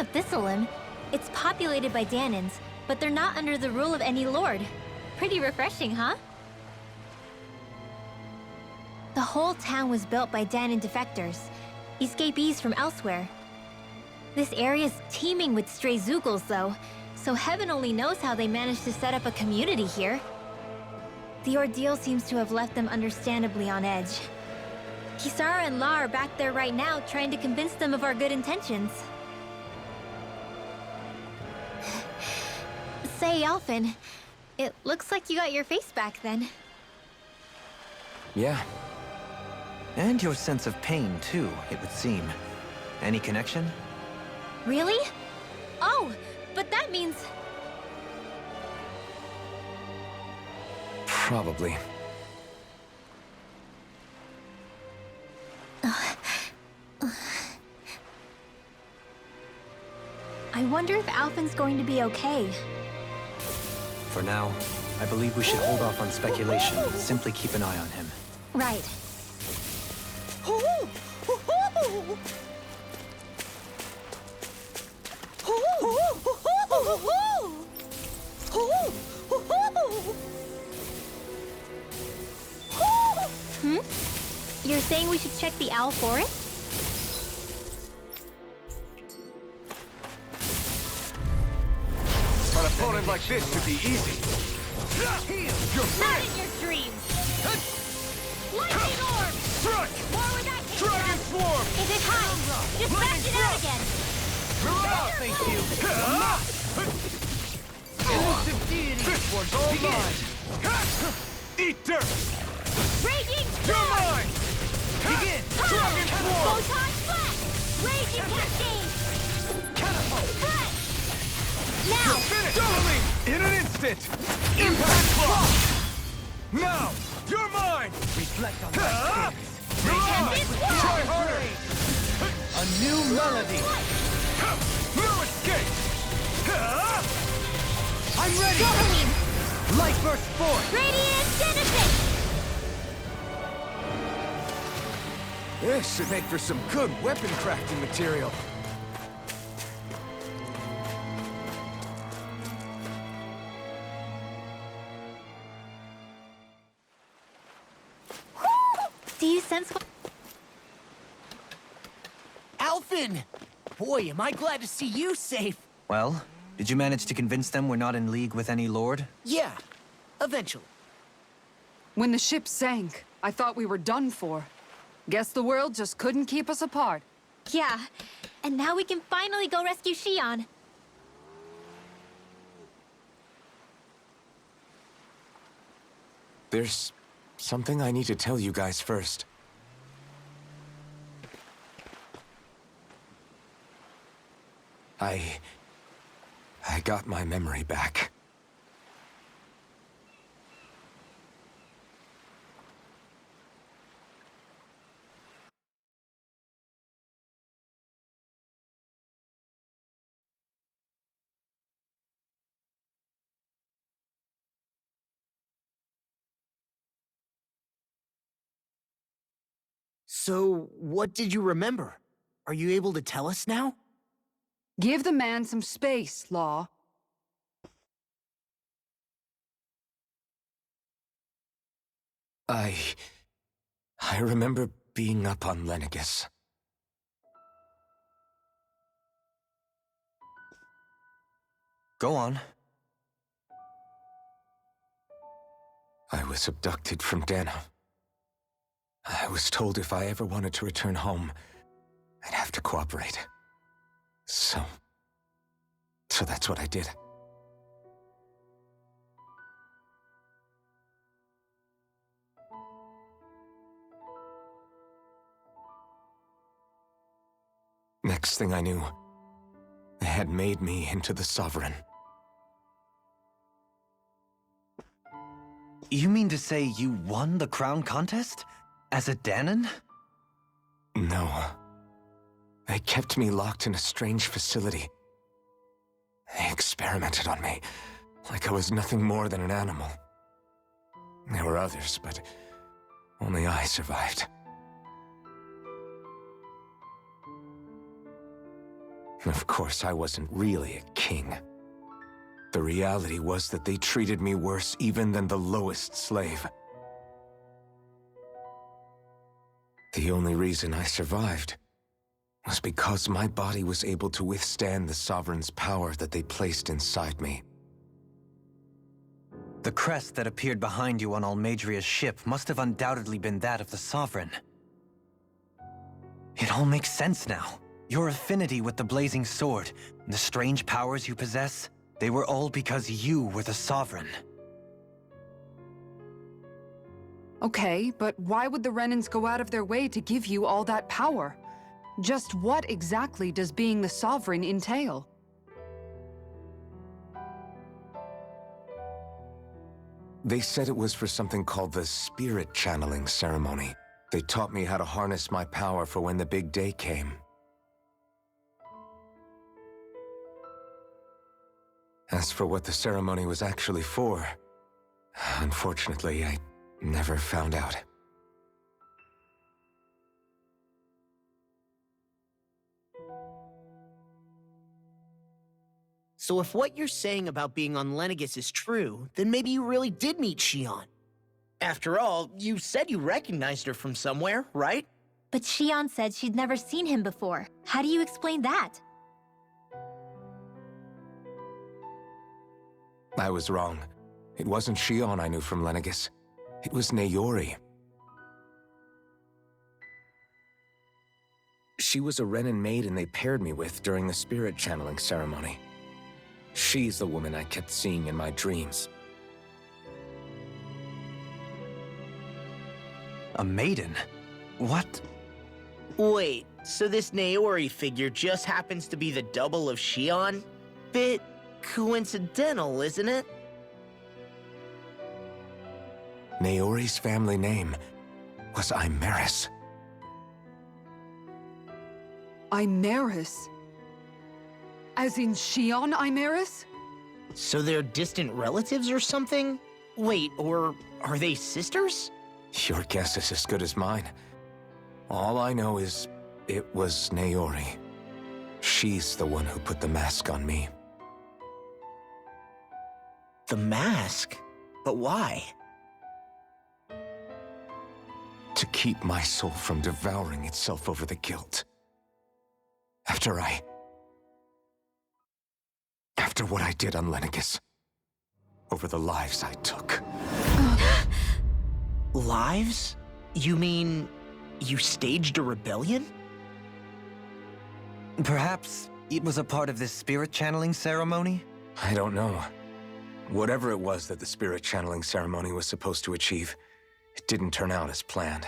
of Thistleim, it's populated by Danans, but they're not under the rule of any lord. Pretty refreshing, huh? The whole town was built by Danan defectors, escapees from elsewhere. This area's teeming with stray Zeugles, though, so heaven only knows how they managed to set up a community here. The ordeal seems to have left them understandably on edge. Kisara and La are back there right now trying to convince them of our good intentions. Say, Alphen, it looks like you got your face back then. Yeah. And your sense of pain, too, it would seem. Any connection? Really? Oh, but that means... Probably. I wonder if Alphen's going to be okay. For now, I believe we should hold off on speculation and simply keep an eye on him. Right. Hmm? You're saying we should check the owl forest? An opponent like this should be easy. You're Not in your dreams! Lightning orb! Strike! More with that Dragon Swarm! Is it high? Just bash it out again! Thank you! Elusive deity! This one's all mine! Eat dirt! Raging You're Storm! mine! Begin! Dragon Swarm! Photon Flash! Raging Cascade! Catapult! Fresh! Now! Finish! Doubling! In an instant! Impact Block! Now! You're mine! Reflect on that. You're on! Try harder! A new melody! No escape! I'm ready! Doubling! Light burst forth! Radiant Genesis! This should make for some good weapon crafting material. Do you sense what... Alphen! Boy, am I glad to see you safe. Well, did you manage to convince them we're not in league with any lord? Yeah, eventually. When the ship sank, I thought we were done for. Guess the world just couldn't keep us apart. Yeah, and now we can finally go rescue Xion. There's something I need to tell you guys first. I got my memory back. So, what did you remember? Are you able to tell us now? Give the man some space, Law. I remember being up on Lenegus. Go on. I was abducted from Dana. I was told if I ever wanted to return home, I'd have to cooperate. So that's what I did. Next thing I knew, they had made me into the Sovereign. You mean to say you won the crown contest? As a Danan? No. They kept me locked in a strange facility. They experimented on me, like I was nothing more than an animal. There were others, but only I survived. Of course, I wasn't really a king. The reality was that they treated me worse even than the lowest slave. The only reason I survived was because my body was able to withstand the Sovereign's power that they placed inside me. The crest that appeared behind you on Almadria's ship must have undoubtedly been that of the Sovereign. It all makes sense now. Your affinity with the Blazing Sword, and the strange powers you possess, they were all because you were the Sovereign. Okay, but why would the Renans go out of their way to give you all that power? Just what exactly does being the Sovereign entail? They said it was for something called the Spirit Channeling Ceremony. They taught me how to harness my power for when the big day came. As for what the ceremony was actually for, unfortunately, I never found out. So if what you're saying about being on Lenegis is true, then maybe you really did meet Shion. After all, you said you recognized her from somewhere, right? But Shion said she'd never seen him before. How do you explain that? I was wrong. It wasn't Shion I knew from Lenegis. It was Naori. She was a Renan maiden they paired me with during the spirit channeling ceremony. She's the woman I kept seeing in my dreams. A maiden? What? Wait, so this Naori figure just happens to be the double of Shion? Bit coincidental, isn't it? Naori's family name was Imeris. Imeris? As in Shion Imeris? So they're distant relatives or something? Wait, or are they sisters? Your guess is as good as mine. All I know is it was Naori. She's the one who put the mask on me. The mask? But why? To keep my soul from devouring itself over the guilt. After what I did on Lenegis. Over the lives I took. Lives? You mean you staged a rebellion? Perhaps it was a part of this spirit channeling ceremony? I don't know. Whatever it was that the spirit channeling ceremony was supposed to achieve, it didn't turn out as planned.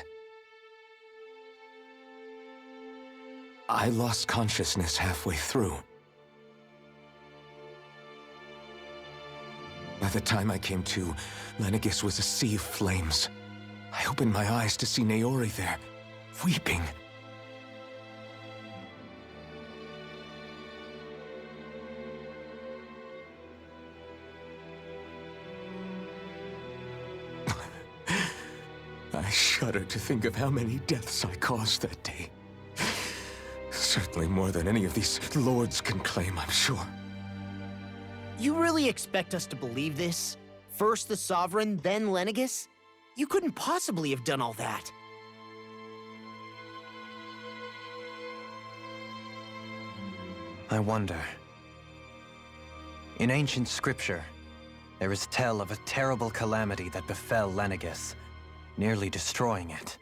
I lost consciousness halfway through. By the time I came to, Lenegis was a sea of flames. I opened my eyes to see Naori there, weeping. I shudder to think of how many deaths I caused that day. Certainly more than any of these lords can claim, I'm sure. You really expect us to believe this? First the Sovereign, then Lenegis? You couldn't possibly have done all that. I wonder. In ancient scripture, there is tell of a terrible calamity that befell Lenegis, nearly destroying it.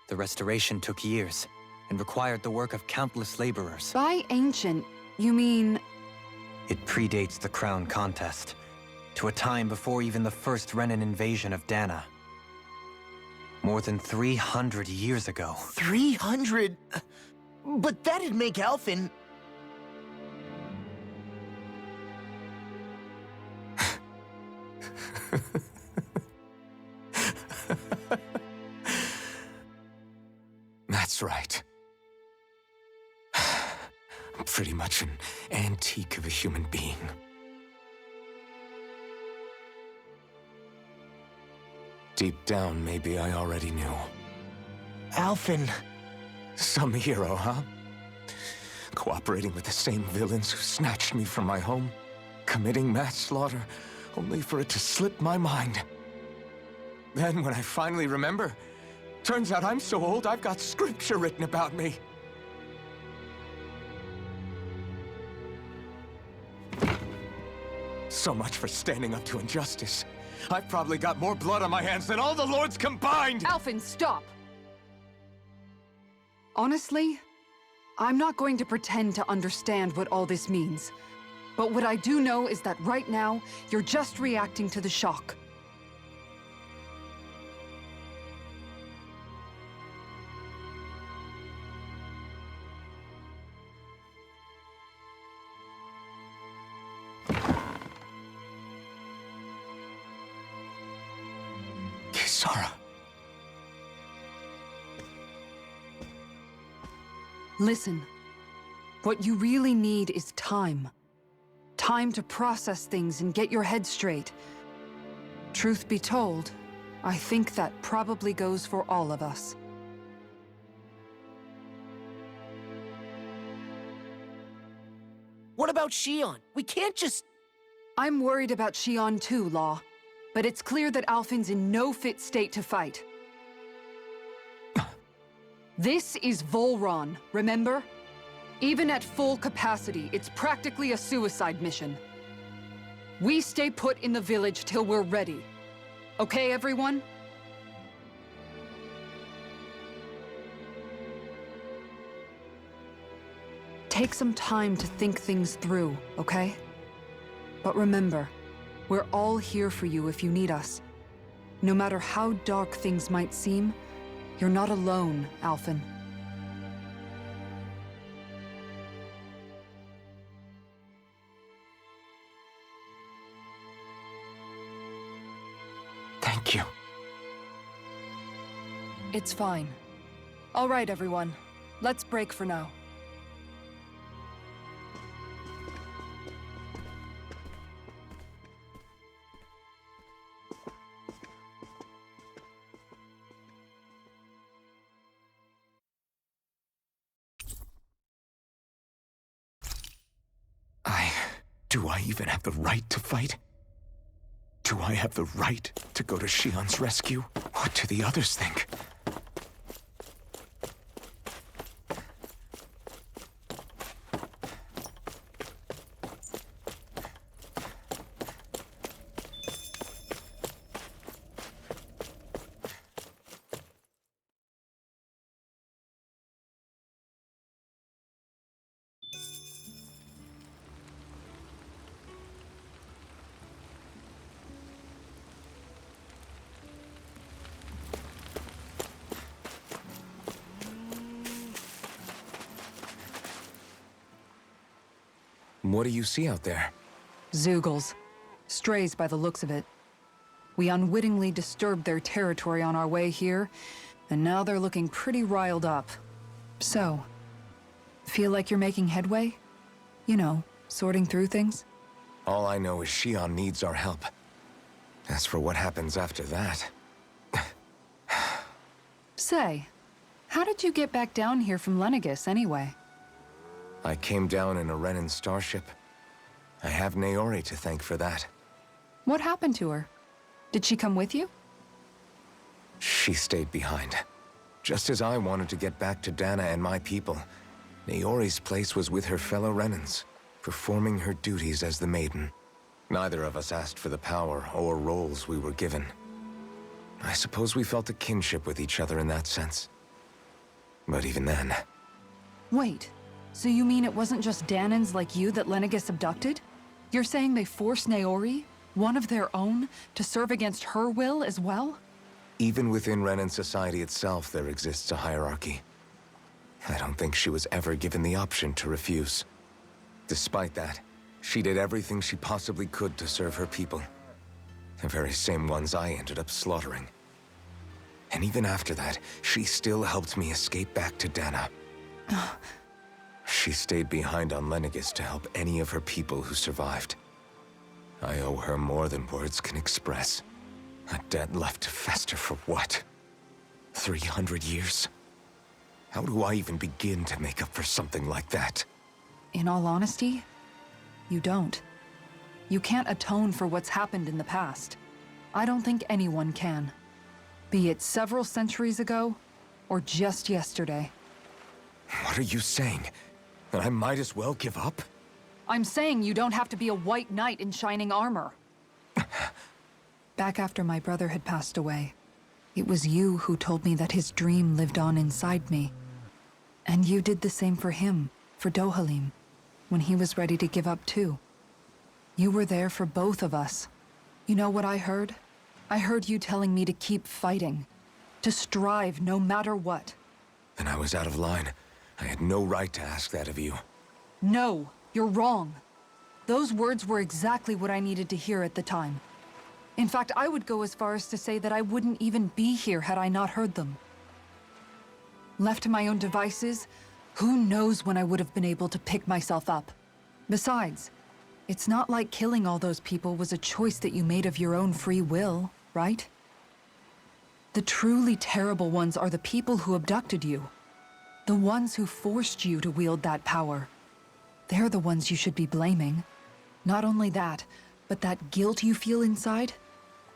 The restoration took years, and required the work of countless laborers. By ancient, you mean... It predates the crown contest, to a time before even the first Renan invasion of Dana. More than 300 years ago. 300? But that'd make Alphen... That's right. I'm pretty much an antique of a human being. Deep down, maybe I already knew. Alphen... Some hero, huh? cooperating with the same villains who snatched me from my home, committing mass slaughter, only for it to slip my mind. Then, when I finally remember, turns out I'm so old I've got scripture written about me. So much for standing up to injustice. I've probably got more blood on my hands than all the lords combined! Alphen, stop! Honestly, I'm not going to pretend to understand what all this means. But what I do know is that right now, you're just reacting to the shock. Kisara. Listen, what you really need is time. Time to process things and get your head straight. Truth be told, I think that probably goes for all of us. What about Shion? We can't just... I'm worried about Shion too, Law. But it's clear that Alphen's in no fit state to fight. This is Volron, remember? Even at full capacity, it's practically a suicide mission. We stay put in the village till we're ready. Okay, everyone? Take some time to think things through, okay? But remember, we're all here for you if you need us. No matter how dark things might seem, you're not alone, Alphen. Thank you. It's fine. All right, everyone. Let's break for now. Do I even have the right to fight? Do I have the right to go to Shion's rescue? What do the others think? What do you see out there? Zeugles. Strays by the looks of it. We unwittingly disturbed their territory on our way here, and now they're looking pretty riled up. So, feel like you're making headway? You know, sorting through things? All I know is Shion needs our help. As for what happens after that... Say, how did you get back down here from Lenegis, anyway? I came down in a Renan starship. I have Naori to thank for that. What happened to her? Did she come with you? She stayed behind. Just as I wanted to get back to Dana and my people, Naori's place was with her fellow Renans, performing her duties as the Maiden. Neither of us asked for the power or roles we were given. I suppose we felt a kinship with each other in that sense. But even then... Wait, so you mean it wasn't just Danans like you that Lenegis abducted? You're saying they forced Naori, one of their own, to serve against her will as well? Even within Renan society itself, there exists a hierarchy. I don't think she was ever given the option to refuse. Despite that, she did everything she possibly could to serve her people. The very same ones I ended up slaughtering. And even after that, she still helped me escape back to Dana. She stayed behind on Lenegis to help any of her people who survived. I owe her more than words can express. A debt left to fester for what? 300 years? How do I even begin to make up for something like that? in all honesty, you don't. You can't atone for what's happened in the past. I don't think anyone can. Be it several centuries ago, or just yesterday. What are you saying? That I might as well give up? I'm saying you don't have to be a white knight in shining armor. Back after my brother had passed away, it was you who told me that his dream lived on inside me. And you did the same for him, for Dohalim, when he was ready to give up too. You were there for both of us. You know what I heard? I heard you telling me to keep fighting, to strive no matter what. Then I was out of line. I had no right to ask that of you. No, you're wrong. Those words were exactly what I needed to hear at the time. In fact, I would go as far as to say that I wouldn't even be here had I not heard them. Left to my own devices, who knows when I would have been able to pick myself up. Besides, it's not like killing all those people was a choice that you made of your own free will, right? The truly terrible ones are the people who abducted you. The ones who forced you to wield that power. They're the ones you should be blaming. Not only that, but that guilt you feel inside,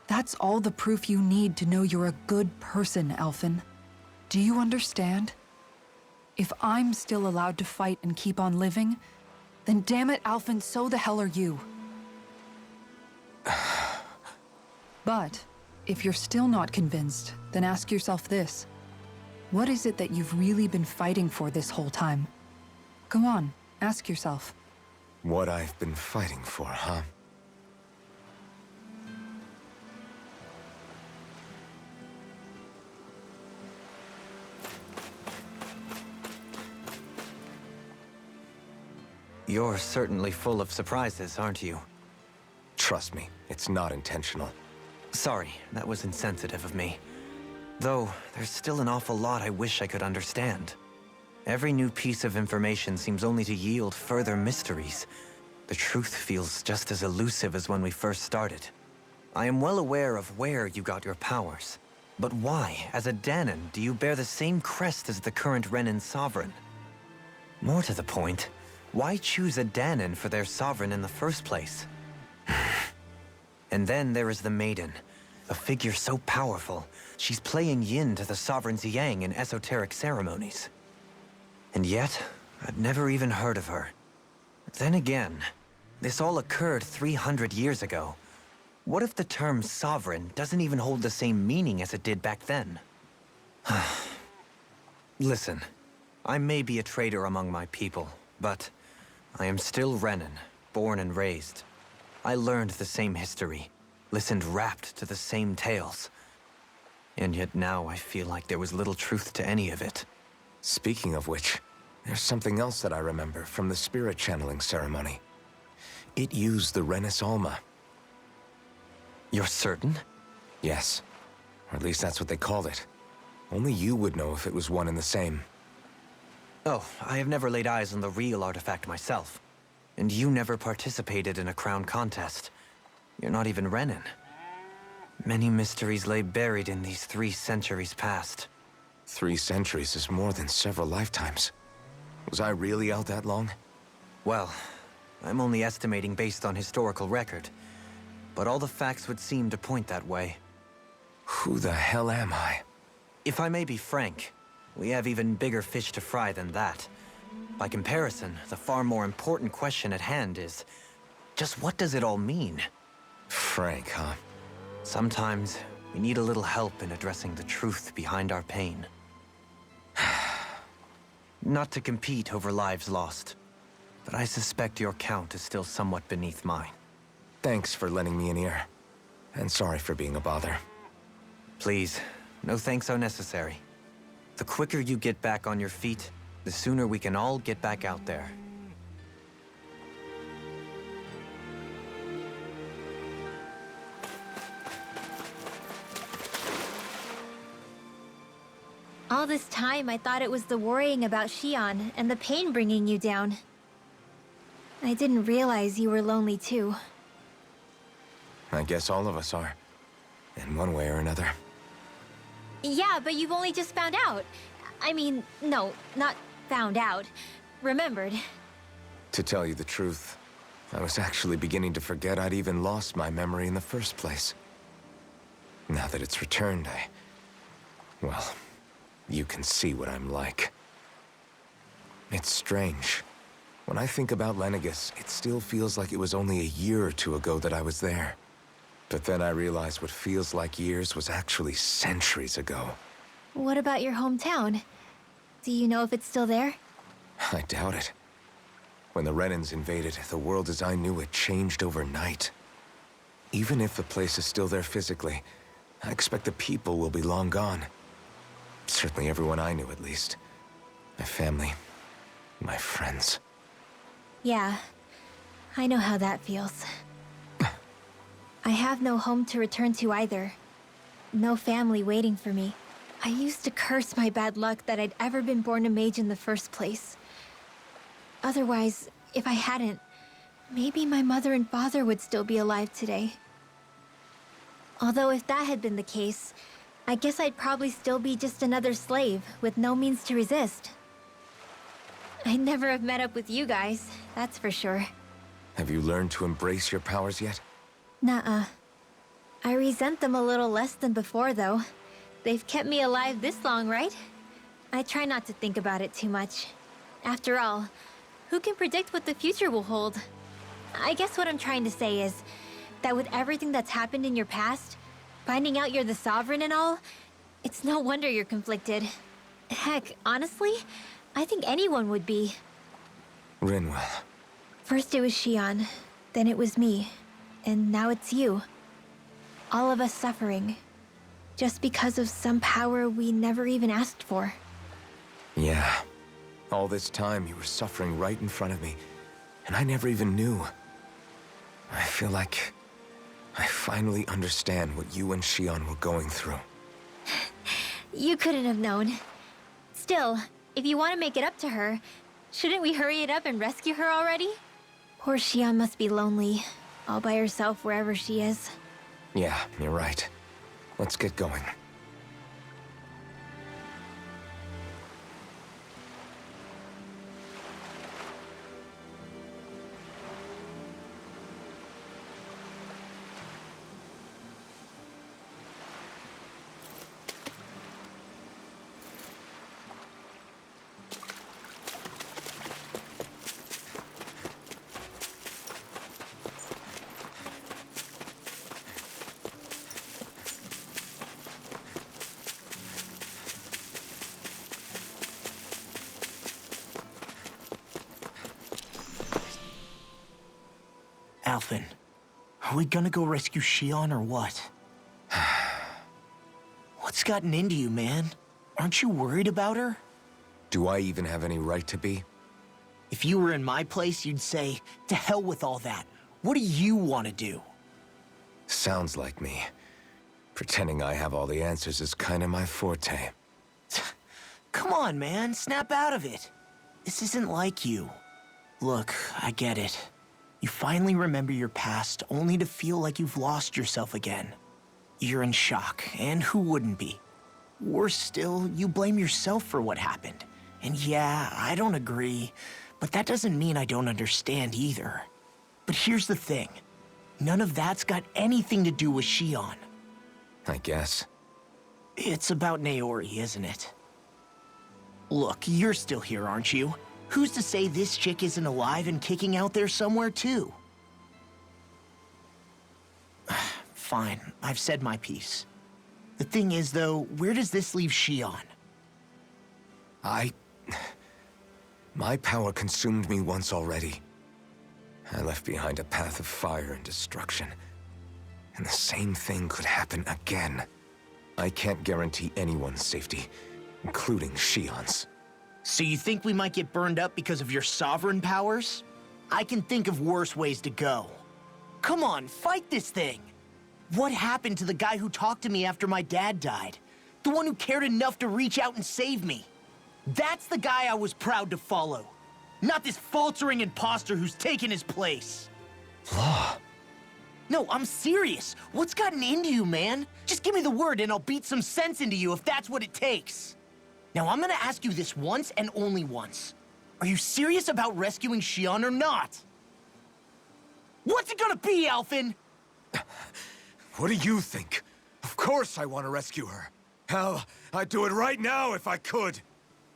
that's all the proof you need to know you're a good person, Alphen. Do you understand? If I'm still allowed to fight and keep on living, then damn it, Alphen, so the hell are you. But, if you're still not convinced, then ask yourself this. What is it that you've really been fighting for this whole time? Go on, ask yourself. What I've been fighting for, huh? You're certainly full of surprises, aren't you? Trust me, it's not intentional. Sorry, that was insensitive of me. Though, there's still an awful lot I wish I could understand. Every new piece of information seems only to yield further mysteries. The truth feels just as elusive as when we first started. I am well aware of where you got your powers. But why, as a Dahnan, do you bear the same crest as the current Renan sovereign? More to the point, why choose a Dahnan for their sovereign in the first place? And then there is the Maiden, a figure so powerful, she's playing yin to the sovereign's yang in esoteric ceremonies. And yet, I'd never even heard of her. Then again, this all occurred 300 years ago. What if the term sovereign doesn't even hold the same meaning as it did back then? Listen, I may be a traitor among my people, but I am still Renan, born and raised. I learned the same history, listened rapt to the same tales. And yet now I feel like there was little truth to any of it. Speaking of which, there's something else that I remember from the spirit channeling ceremony. It used the Renis Alma. You're certain? Yes. Or at least that's what they called it. Only you would know if it was one and the same. Oh, I have never laid eyes on the real artifact myself. And you never participated in a crown contest. You're not even Renan. Many mysteries lay buried in these 3 centuries past. 3 centuries is more than several lifetimes. Was I really out that long? Well, I'm only estimating based on historical record. But all the facts would seem to point that way. Who the hell am I? If I may be frank, we have even bigger fish to fry than that. By comparison, the far more important question at hand is, just what does it all mean? Frank, huh? Sometimes, we need a little help in addressing the truth behind our pain. Not to compete over lives lost, but I suspect your count is still somewhat beneath mine. Thanks for lending me an ear. And sorry for being a bother. Please, no thanks are necessary. The quicker you get back on your feet, the sooner we can all get back out there. All this time, I thought it was the worrying about Xion and the pain bringing you down. I didn't realize you were lonely too. I guess all of us are. In one way or another. Yeah, but you've only just found out. I mean, no, not found out. Remembered. To tell you the truth, I was actually beginning to forget I'd even lost my memory in the first place. Now that it's returned, well, you can see what I'm like. It's strange. When I think about Lenegis, it still feels like it was only a year or two ago that I was there. But then I realized what feels like years was actually centuries ago. What about your hometown? Do you know if it's still there? I doubt it. When the Renans invaded, the world as I knew it changed overnight. Even if the place is still there physically, I expect the people will be long gone. Certainly everyone I knew, at least. My family, my friends. Yeah, I know how that feels. I have no home to return to either. No family waiting for me. I used to curse my bad luck that I'd ever been born a mage in the first place. Otherwise, if I hadn't, maybe my mother and father would still be alive today. Although if that had been the case, I guess I'd probably still be just another slave with no means to resist. I'd never have met up with you guys, that's for sure. Have you learned to embrace your powers yet? Nuh-uh. I resent them a little less than before, though. They've kept me alive this long, right? I try not to think about it too much. After all, who can predict what the future will hold? I guess what I'm trying to say is that with everything that's happened in your past, finding out you're the Sovereign and all, it's no wonder you're conflicted. Heck, honestly, I think anyone would be. Rinwell. First it was Xion, then it was me, and now it's you. All of us suffering, just because of some power we never even asked for. Yeah. All this time you were suffering right in front of me, and I never even knew. I feel like I finally understand what you and Xion were going through. You couldn't have known. Still, if you want to make it up to her, shouldn't we hurry it up and rescue her already? Poor Xion must be lonely, all by herself wherever she is. Yeah, you're right. Let's get going. Alphen, are we gonna go rescue Xion or what? What's gotten into you, man? Aren't you worried about her? Do I even have any right to be? If you were in my place, you'd say, to hell with all that. What do you want to do? Sounds like me. Pretending I have all the answers is kind of my forte. Come on, man, snap out of it. This isn't like you. Look, I get it. You finally remember your past, only to feel like you've lost yourself again. You're in shock, and who wouldn't be? Worse still, you blame yourself for what happened. And yeah, I don't agree, but that doesn't mean I don't understand either. But here's the thing. None of that's got anything to do with Xion. I guess. It's about Naori, isn't it? Look, you're still here, aren't you? Who's to say this chick isn't alive and kicking out there somewhere, too? Fine, I've said my piece. The thing is, though, where does this leave Xion? My power consumed me once already. I left behind a path of fire and destruction. And the same thing could happen again. I can't guarantee anyone's safety, including Xion's. So you think we might get burned up because of your sovereign powers? I can think of worse ways to go. Come on, fight this thing! What happened to the guy who talked to me after my dad died? The one who cared enough to reach out and save me? That's the guy I was proud to follow. Not this faltering imposter who's taken his place. Law. No, I'm serious. What's gotten into you, man? Just give me the word and I'll beat some sense into you if that's what it takes. Now, I'm gonna ask you this once and only once. Are you serious about rescuing Xion or not? What's it gonna be, Alphen? What do you think? Of course I want to rescue her. Hell, I'd do it right now if I could.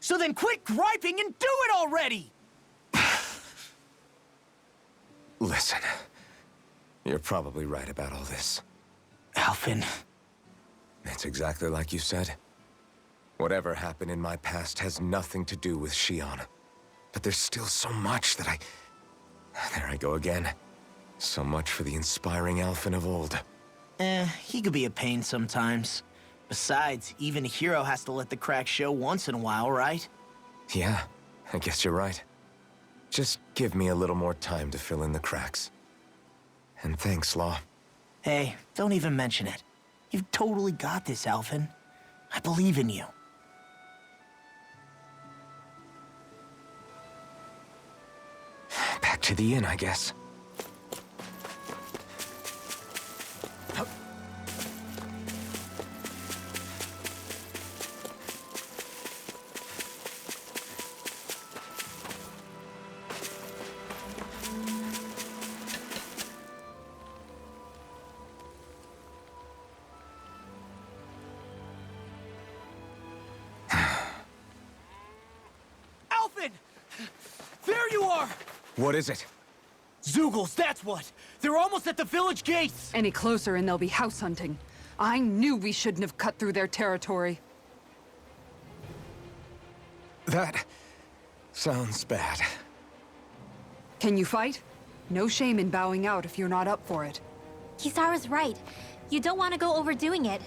So then quit griping and do it already! Listen, you're probably right about all this. Alphen. It's exactly like you said. Whatever happened in my past has nothing to do with Xion. But there's still so much that There I go again. So much for the inspiring Alphen of old. He could be a pain sometimes. Besides, even a hero has to let the cracks show once in a while, right? Yeah, I guess you're right. Just give me a little more time to fill in the cracks. And thanks, Law. Hey, don't even mention it. You've totally got this, Alphen. I believe in you. Back to the inn, I guess. Alphen! There you are! What is it? Zeugles, that's what! They're almost at the village gates! Any closer and they'll be house hunting. I knew we shouldn't have cut through their territory. That sounds bad. Can you fight? No shame in bowing out if you're not up for it. Kisara's right. You don't want to go overdoing it.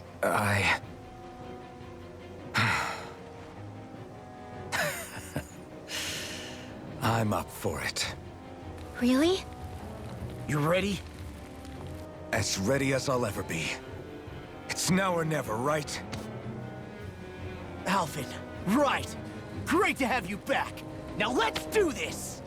I'm up for it. Really? You ready? As ready as I'll ever be. It's now or never, right? Alphen, right! Great to have you back! Now let's do this!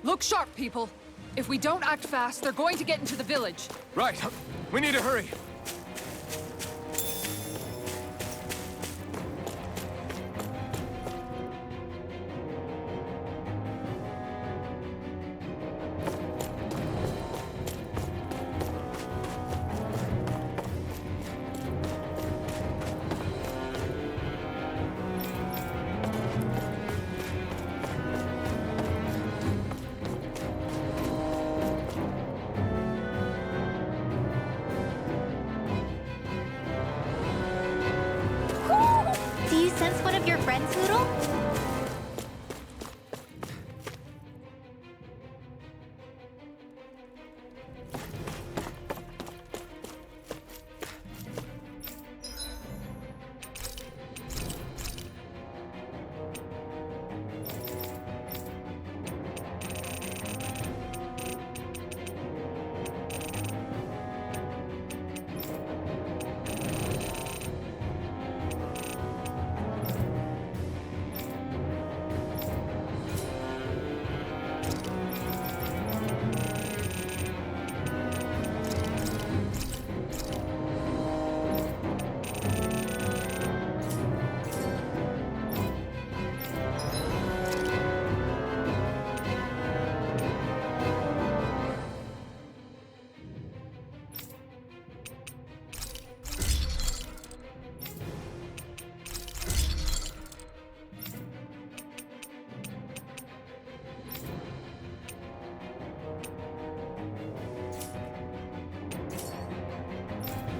Look sharp, people. If we don't act fast, they're going to get into the village. Right. We need to hurry. Do you sense one of your friends, Noodle?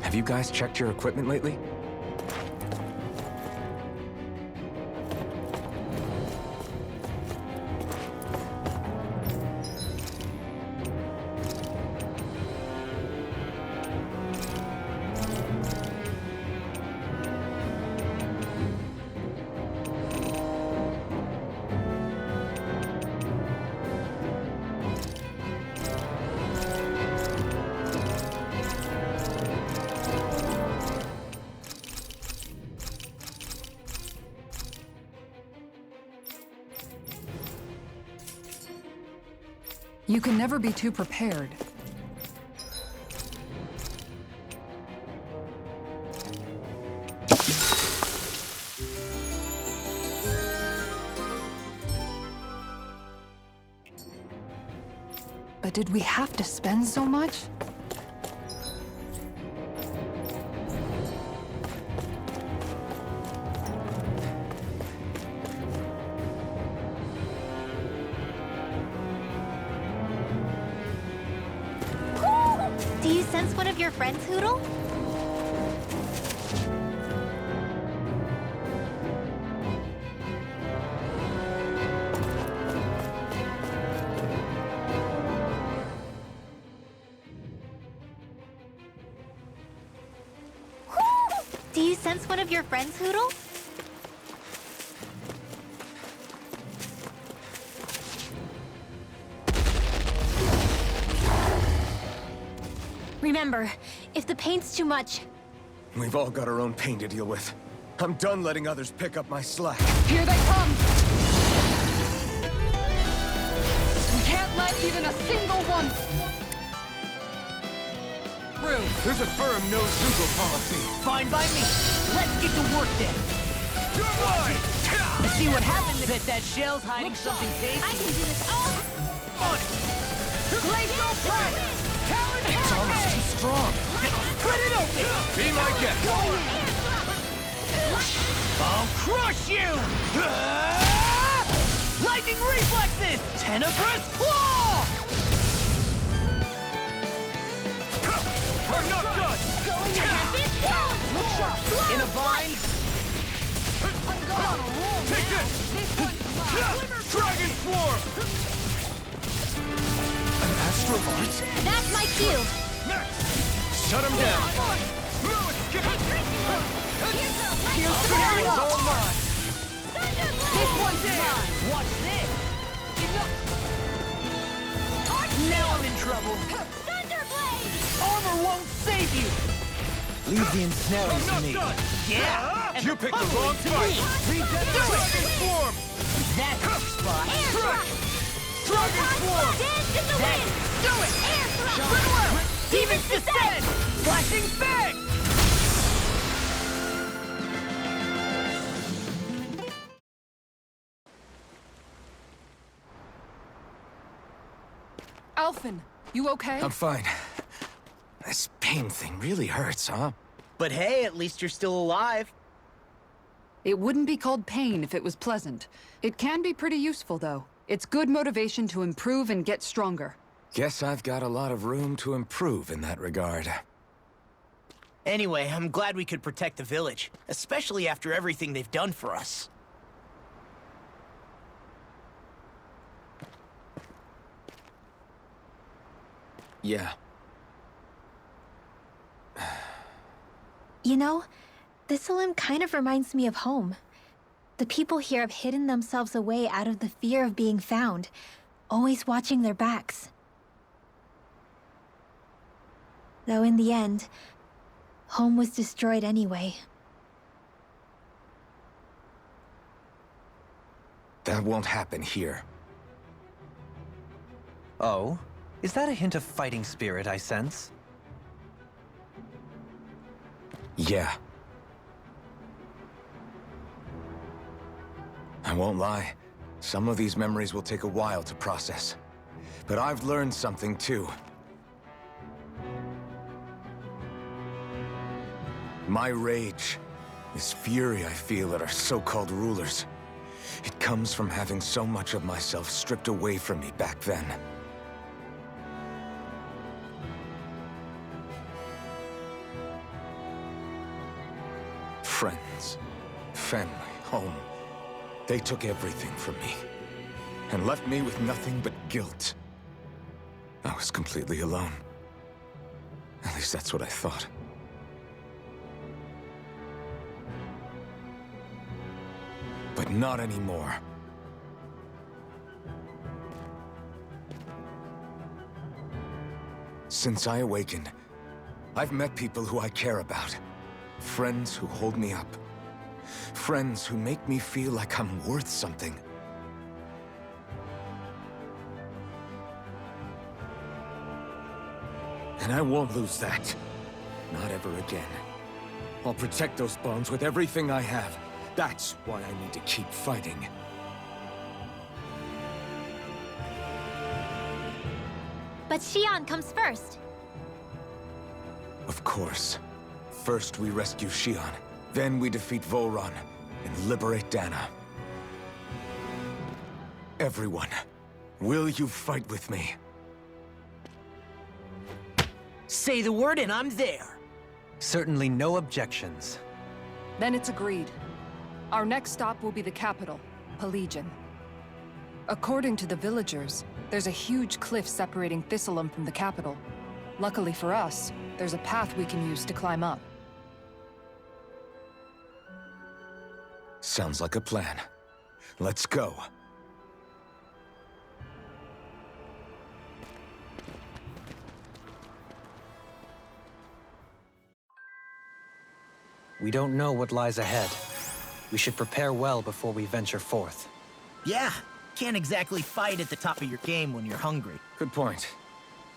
Have you guys checked your equipment lately? You can never be too prepared. But did we have to spend so much? Do you sense one of your friends, Hoodle? Do you sense one of your friends, Hoodle? Remember, if the pain's too much... We've all got our own pain to deal with. I'm done letting others pick up my slack. Here they come! We can't let even a single one through. There's a firm no-Zoogle policy. Fine by me. Let's get to work then. See what happens if that shell's hiding something tasty. I can do this all... Glacial Press! It's almost too strong. Cut it open! Be my guest. I'll crush you! Lightning reflexes! Tenebrous claw! I'm not done! In a vine? Take this! Dragon Swarm! An Astral Arts? That's my cue! Shut him down! It's all mine! This one's mine! Watch this! Now I'm in trouble! Thunderblade! Armor won't save you! Leave the ensnaring to me. Yeah! You picked the wrong fight! Dragon Swarm! That's the spot! Dragon Swarm! Dance in the That's wind! it! Do it! Demons descend! Flashing fang! Alphen, you okay? I'm fine. This pain thing really hurts, huh? But hey, at least you're still alive. It wouldn't be called pain if it was pleasant. It can be pretty useful, though. It's good motivation to improve and get stronger. Guess I've got a lot of room to improve in that regard. Anyway, I'm glad we could protect the village, especially after everything they've done for us. Yeah. You know, Thistleum kind of reminds me of home. The people here have hidden themselves away out of the fear of being found, always watching their backs. Though in the end, home was destroyed anyway. That won't happen here. Oh? Is that a hint of fighting spirit I sense? Yeah. I won't lie. Some of these memories will take a while to process. But I've learned something too. My rage, this fury I feel at our so-called rulers, it comes from having so much of myself stripped away from me back then. Friends, family, home. They took everything from me, and left me with nothing but guilt. I was completely alone. At least that's what I thought. But not anymore. Since I awakened, I've met people who I care about. Friends who hold me up. Friends who make me feel like I'm worth something. And I won't lose that. Not ever again. I'll protect those bones with everything I have. That's why I need to keep fighting. But Xion comes first. Of course. First we rescue Xion, then we defeat Volron, and liberate Dana. Everyone, will you fight with me? Say the word and I'm there. Certainly no objections. Then it's agreed. Our next stop will be the capital, Pelegion. According to the villagers, there's a huge cliff separating Thistleum from the capital. Luckily for us, there's a path we can use to climb up. Sounds like a plan. Let's go. We don't know what lies ahead. We should prepare well before we venture forth. Yeah, can't exactly fight at the top of your game when you're hungry. Good point.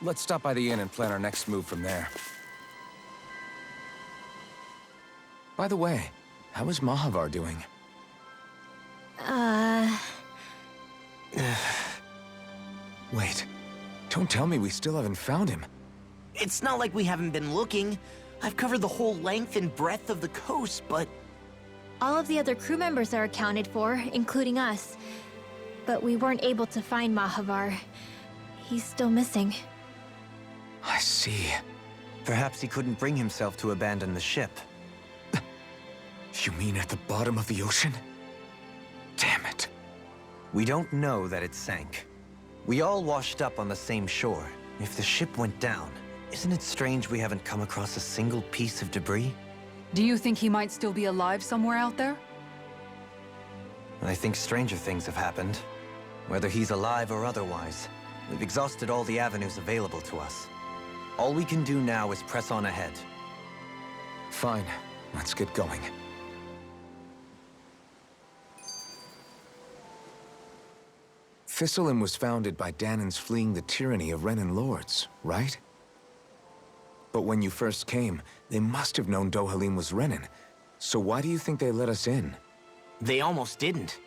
Let's stop by the inn and plan our next move from there. By the way, how is Mahavar doing? Wait, don't tell me we still haven't found him. It's not like we haven't been looking. I've covered the whole length and breadth of the coast, but... All of the other crew members are accounted for, including us. But we weren't able to find Mahavar. He's still missing. I see. Perhaps he couldn't bring himself to abandon the ship. You mean at the bottom of the ocean? Damn it. We don't know that it sank. We all washed up on the same shore. If the ship went down, isn't it strange we haven't come across a single piece of debris? Do you think he might still be alive somewhere out there? I think stranger things have happened. Whether he's alive or otherwise, we've exhausted all the avenues available to us. All we can do now is press on ahead. Fine, let's get going. Thistleum was founded by Danans fleeing the tyranny of Renan lords, right? But when you first came, they must have known Dohalim was Renan. So why do you think they let us in? They almost didn't.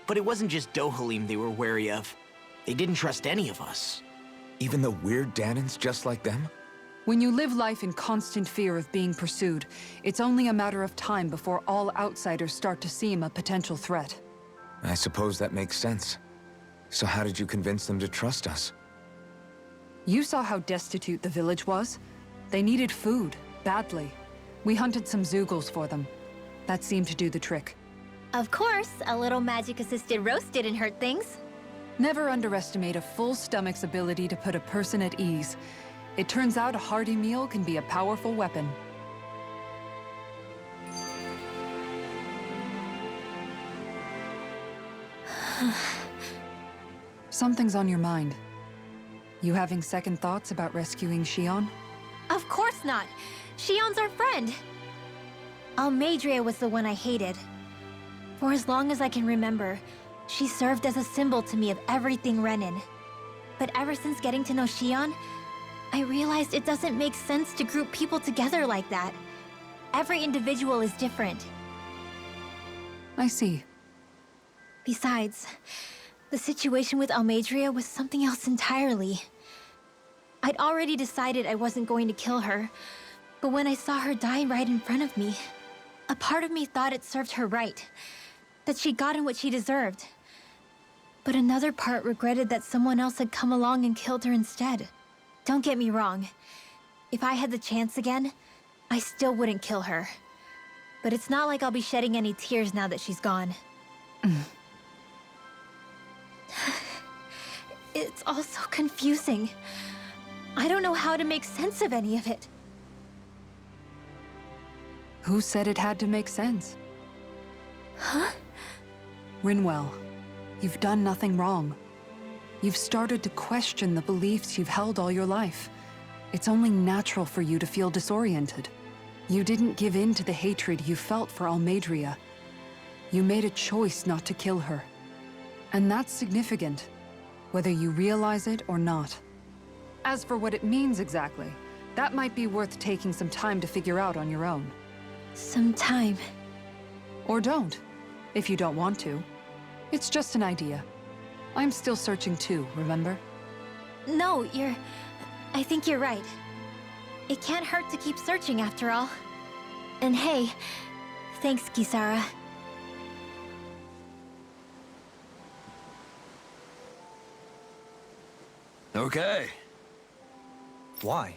But it wasn't just Dohalim they were wary of. They didn't trust any of us. Even the weird Danans just like them? When you live life in constant fear of being pursued, it's only a matter of time before all outsiders start to seem a potential threat. I suppose that makes sense. So how did you convince them to trust us? You saw how destitute the village was. They needed food, badly. We hunted some Zeugles for them. That seemed to do the trick. Of course, a little magic-assisted roast didn't hurt things. Never underestimate a full stomach's ability to put a person at ease. It turns out a hearty meal can be a powerful weapon. Something's on your mind. You having second thoughts about rescuing Xion? Of course not. Xion's our friend. Almeidrea was the one I hated. For as long as I can remember, she served as a symbol to me of everything Renan. But ever since getting to know Xion, I realized it doesn't make sense to group people together like that. Every individual is different. I see. Besides, the situation with Almeidrea was something else entirely. I'd already decided I wasn't going to kill her, but when I saw her die right in front of me, a part of me thought it served her right, that she'd gotten what she deserved. But another part regretted that someone else had come along and killed her instead. Don't get me wrong. If I had the chance again, I still wouldn't kill her. But it's not like I'll be shedding any tears now that she's gone. It's all so confusing. I don't know how to make sense of any of it. Who said it had to make sense? Huh? Rinwell, you've done nothing wrong. You've started to question the beliefs you've held all your life. It's only natural for you to feel disoriented. You didn't give in to the hatred you felt for Almeidrea. You made a choice not to kill her. And that's significant, whether you realize it or not. As for what it means exactly, That might be worth taking some time to figure out on your own. Some time. Or don't, if you don't want to. It's just an idea. I'm still searching too, remember? No, I think you're right. It can't hurt to keep searching after all. And hey, thanks, Kisara. Okay. Why?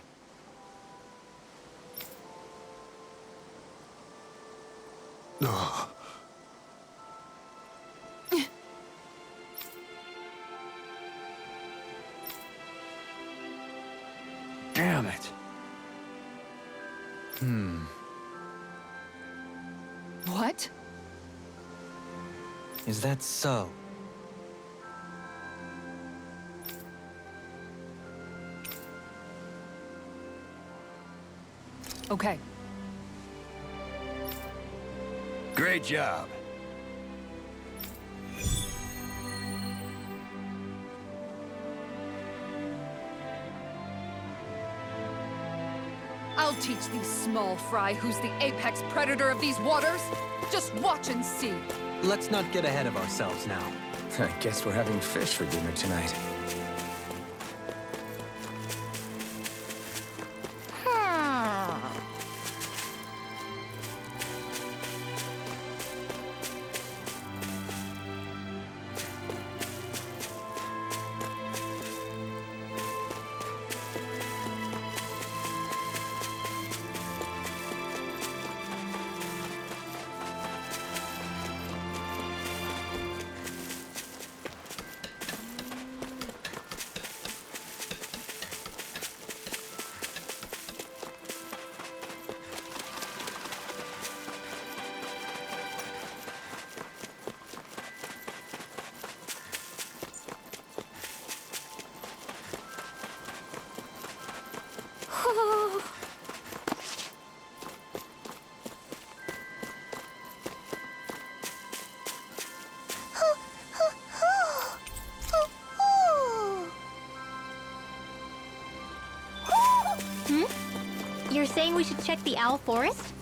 Damn it. What? Is that so? Okay. Great job. I'll teach these small fry who's the apex predator of these waters. Just watch and see. Let's not get ahead of ourselves now. I guess we're having fish for dinner tonight. You're saying we should check the owl forest?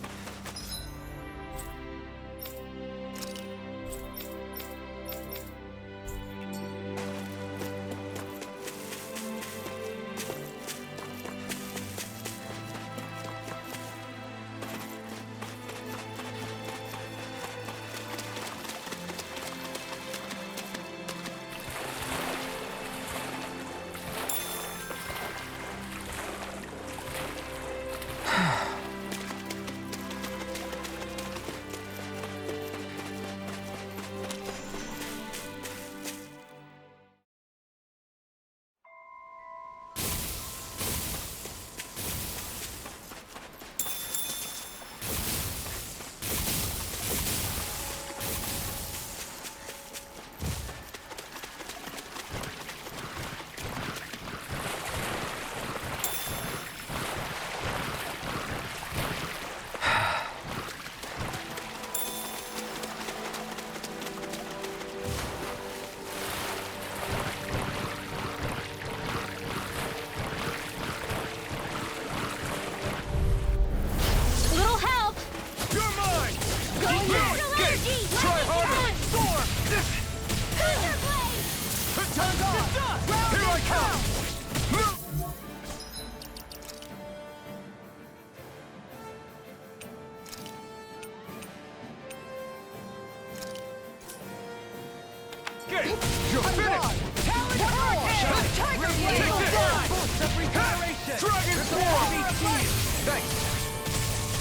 Little help! You're mine! Natural energy! Try harder! Soar! Thunder blade! Time's up! Here I come! Get it! You're finished! Talon hurricane! Tiger blade! Dragon Swarm! Thanks.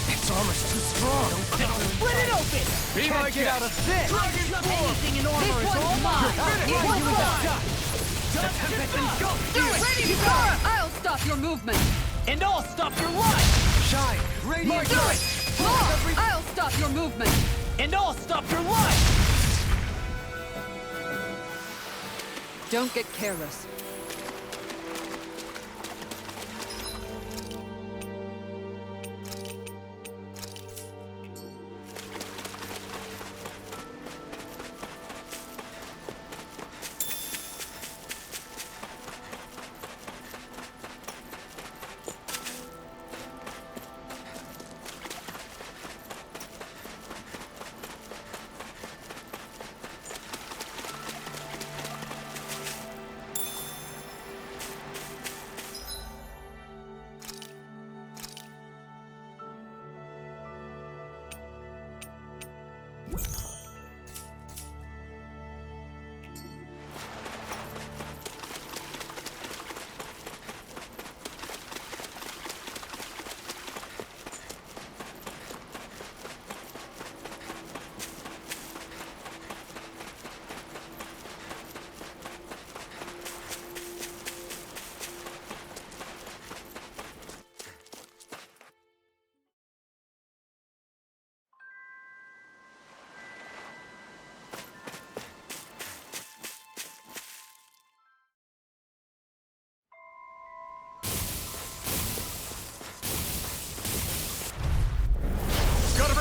Its armor's too strong. Split it open! Be my get out guest! of this. Dragon Swarm! Anything in armor is all mine! Do it! Ready, Kisara! I'll stop your movement! And I'll stop your life! Shine. Radiant Do light. it! More! I'll stop your movement! And I'll stop your life! Don't get careless.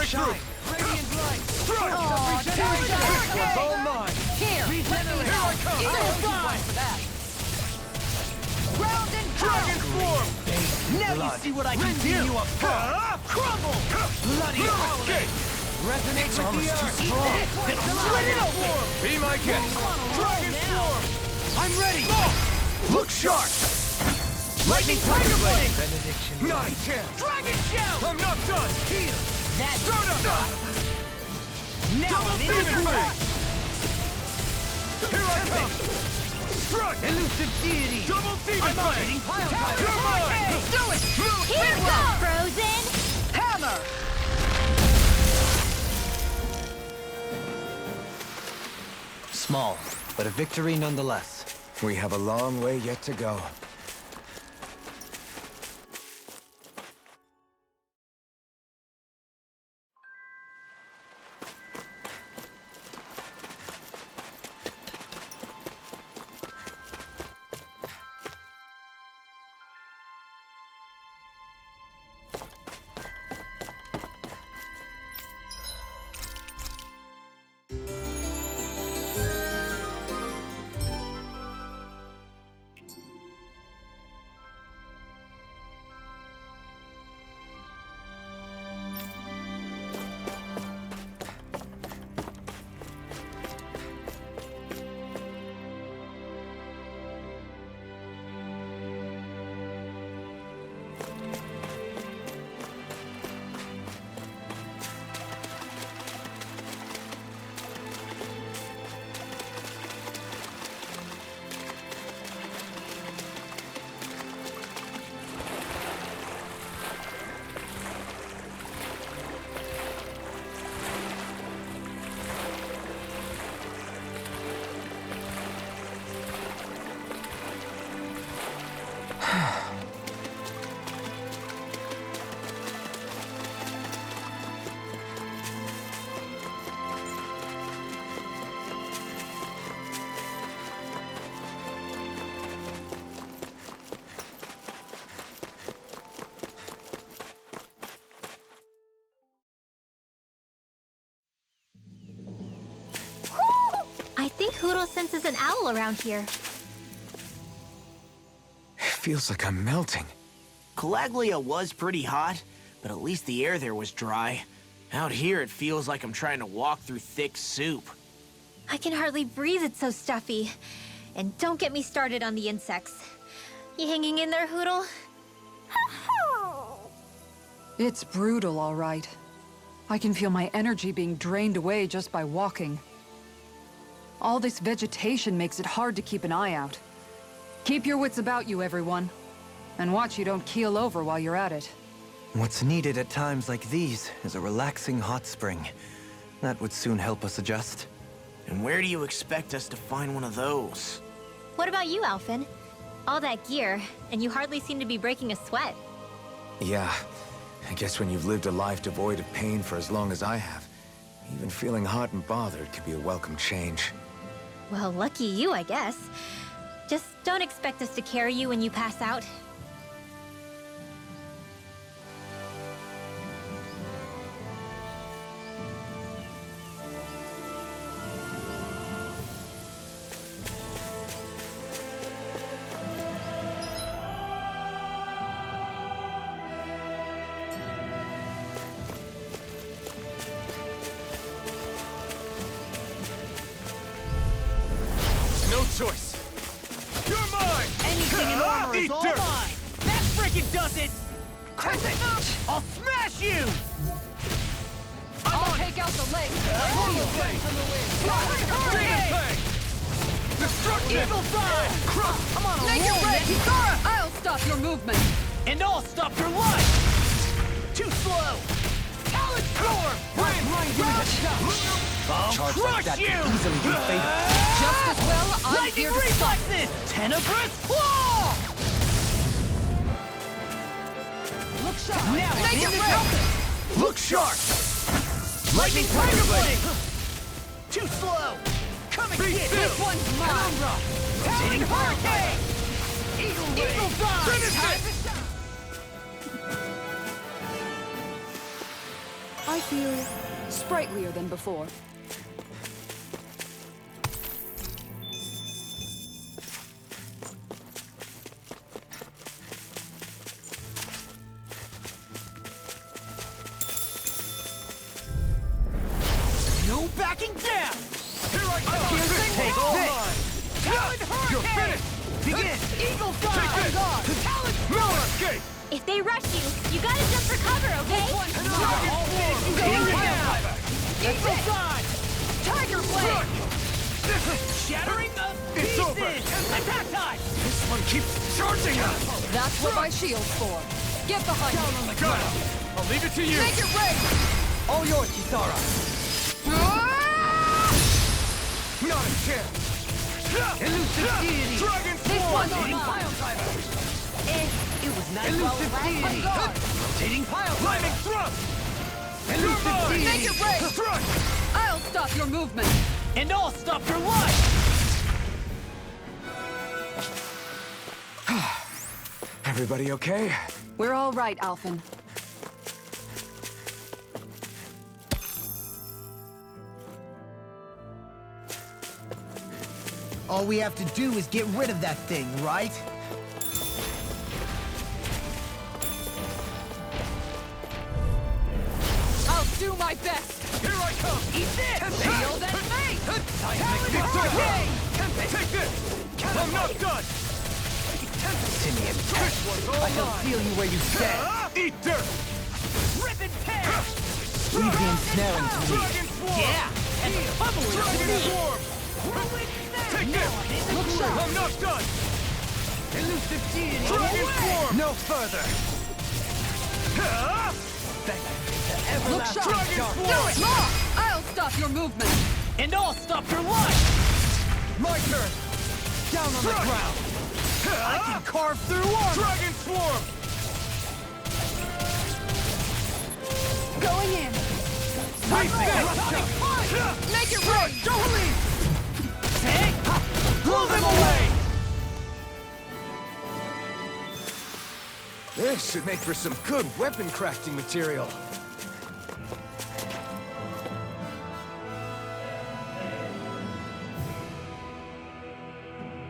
through! Radiant light! Strike! This one's all mine! Here! Regenerate! Here I come! Eagle die! For that! Ground and Dragon form! Now you see what I can do! You up crumble! Bloody Escape! Resonate with the earth! Split it open! Be my guest! Dragon form! I'm ready! Look sharp! Lightning Tiger Blade! Not a chance! Dragon Shell! I'm not done! Here! That's Start! Now Double I'm in demon the ray! Here I come! Strike! Elusive deity! Double demon ray! You're mine! Let's do it! Here goes, Frozen! hammer! Small, but a victory nonetheless. We have a long way yet to go. I think Hoodle senses an owl around here. It feels like I'm melting. Calaglia was pretty hot, but at least the air there was dry. Out here, it feels like I'm trying to walk through thick soup. I can hardly breathe, it's so stuffy. And don't get me started on the insects. You hanging in there, Hoodle? It's brutal, all right. I can feel my energy being drained away just by walking. All this vegetation makes it hard to keep an eye out. Keep your wits about you, everyone. And watch you don't keel over while you're at it. What's needed at times like these is a relaxing hot spring. That would soon help us adjust. And where do you expect us to find one of those? What about you, Alphen? All that gear, and you hardly seem to be breaking a sweat. Yeah, I guess when you've lived a life devoid of pain for as long as I have, even feeling hot and bothered could be a welcome change. Well, lucky you, I guess. Just don't expect us to carry you when you pass out. No choice! You're mine! Anything in armor is Eat all dirt. mine! That frickin' does it! Crescent! I'll smash you! I'll take out the legs. Demon Fang! Destruction! Eagle Side! I'm on a Naked roll, Red man. Hikara! I'll stop your movement. And I'll stop your life! Too slow! Talon Storm! I'll Charge crush like that you! could easily be fatal. Just as well, I'm Lightning here to stop. reflexes! Tenebrous Claw! Look sharp. Now I'm Naked in the Red! open! Look sharp! Lightning Tiger Blade! Too slow! Come and Be get still. this one's mine! Talon Hurricane! Eagle Dive! Finish it! I I feel sprightlier than before. No backing down! Here I come! Take All this! mine! Talon Hurricane! You're finished! Begin! Eagle Fly! Take this! Talon No escape! If they rush you, you gotta jump for cover, okay? Going down! Eagle Fly! Tiger Blade! Shattering the pieces! It's over! Attack time! This one keeps charging us! That's what my shield's for. Get behind Down me. on the ground! I'll leave it to you! Make it rain! All yours, Kisara! Not a chance! Elusive deity! Dragon This Swarm! one's Rotating mine. pile driver! It was nice Elusive deity! On guard. Rotating pile climbing thrust! Elusive deity! Make it rain! Thrust! I'll stop your movement. And I'll stop your life! Everybody okay? We're all right, Alphen. All we have to do is get rid of that thing, right? I'll do my best. Here I come! Eat this! Shield and fate! Seismic Hurricane! Take this! I'm not done! Simeon, This one's all I can mine! feel you where you stand. Eat dirt! Rip and tear! Leave the ensnaring to me. Dragon Swarm! Yeah, and bubble Dragon Swarm! Take this! Look sharp. I'm not done! Elusive deity! Dragon Swarm! No further. Look sharp. Dragon Do Swarm! it! Law! I'll stop your movement. And I'll stop your life! My turn! Down on the ground! I can carve through armor. Dragon Swarm! Going in. Make it rain! Don't leave! Blow them away! This should make for some good weapon crafting material.